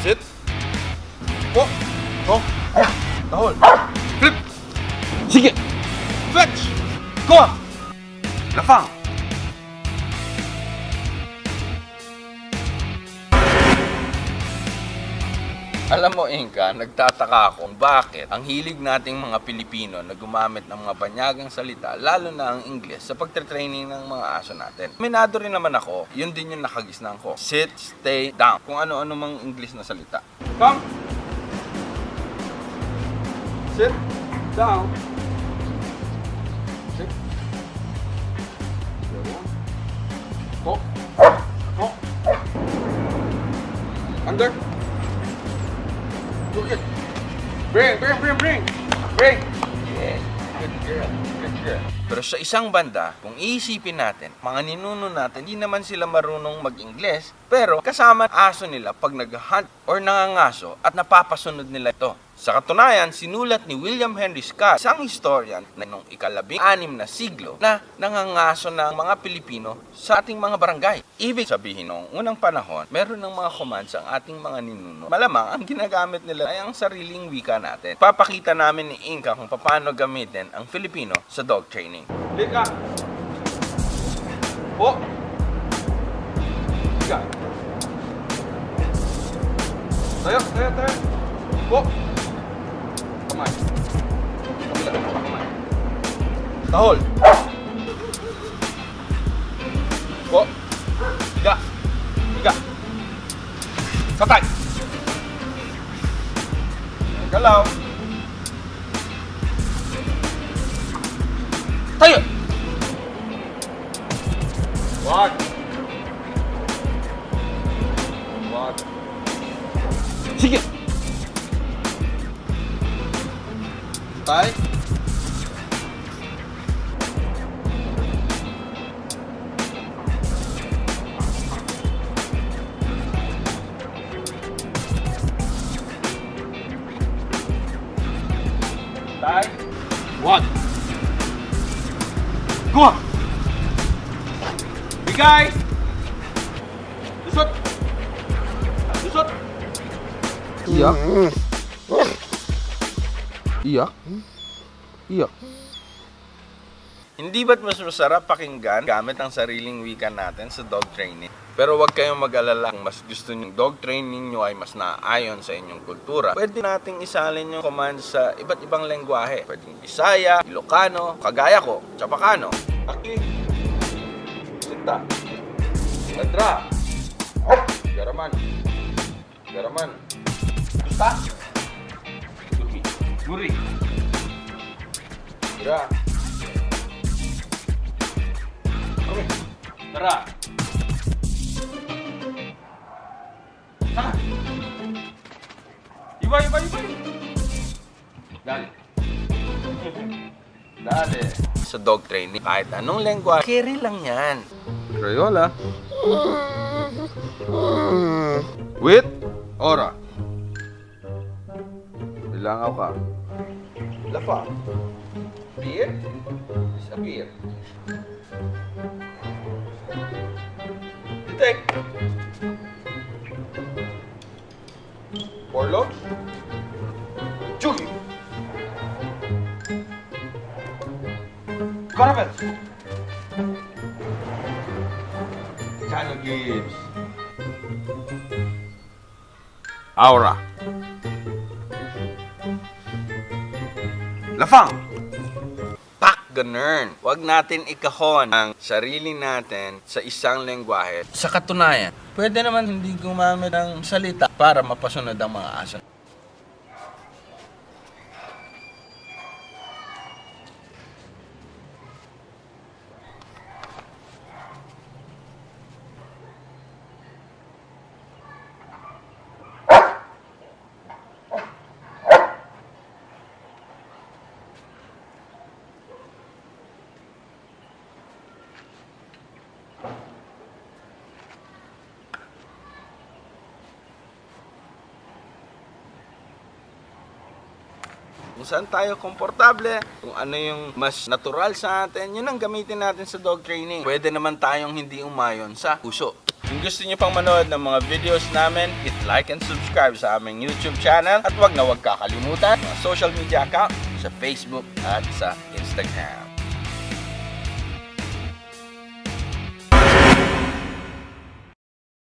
Sit. Po. Po. Tahol. Flip. Sige! Fetch. Go. Lafang. Alam mo, Inka, nagtataka ako kung bakit ang hilig nating mga Pilipino na gumamit ng mga banyagang salita, lalo na ang Ingles, sa pagtre-training ng mga aso natin. Minado rin naman ako, yun din yung nakagisnan ko. Sit, stay, down. Kung ano-ano mang English na salita. Come. Sit. Down. Sit. Go. Go. Under. Look it. Bring. Bring. Yeah, good girl, good girl. Pero sa isang banda, kung iisipin natin, mga ninuno natin, hindi naman sila marunong mag-Ingles, pero kasama ang aso nila pag nag-hunt or nangangaso at napapasunod nila ito. Sa katunayan, sinulat ni William Henry Scott, isang historian na noong ika-16 na siglo na nangangaso ng mga Pilipino sa ating mga barangay. Ibig sabihin, noong unang panahon, meron ng mga commands ang ating mga ninuno. Malamang, ang ginagamit nila ay ang sariling wika natin. Papakita namin ni Inka kung paano gamitin ang Filipino sa dog training. Lika. Po. Lika. Tayo. Po. Kamay. Kabila. Kamay. Tahol. Po. Liga. Satay. Galaw. Tayo! Wag. Sige! Tay. Tay. Wag. Go. Bigay. Lusot. Iyak? Iyak? Hindi ba't mas masarap pakinggan gamit ang sariling wika natin sa dog training? Pero huwag kayong mag-alala kung mas gusto nyo dog training nyo ay mas naayon sa inyong kultura. Pwede nating isalin yung commands sa iba't ibang lengguwahe. Pwedeng Bisaya, Ilocano, kagaya ko, Chapacano. Aki. Sinta. Ladra. Garaman. Gusta. Guri. Gira. Kami. Tara. Tara. Iba. Dali. Sa dog training, kahit anong lengguwahe, carry lang yan. Crayola. With ora. Bilangaw ka. Lafa. Beer. Disappear. Detect. Warlock. Jugi. Carabet. Channel Gibbs. Aura. Lafang. Pak, ganun. Huwag natin ikahon ang sarili natin sa isang lengguwahe. Sa katunayan, pwede naman hindi gumamit ng salita para mapasunod ang mga aso. Kung saan tayo komportable, kung ano yung mas natural sa atin, yun ang gamitin natin sa dog training. Pwede naman tayong hindi umayon sa puso. Kung gusto niyo pang manood ng mga videos namin, hit like and subscribe sa aming YouTube channel at wag kakalimutan mga social media account sa Facebook at sa Instagram.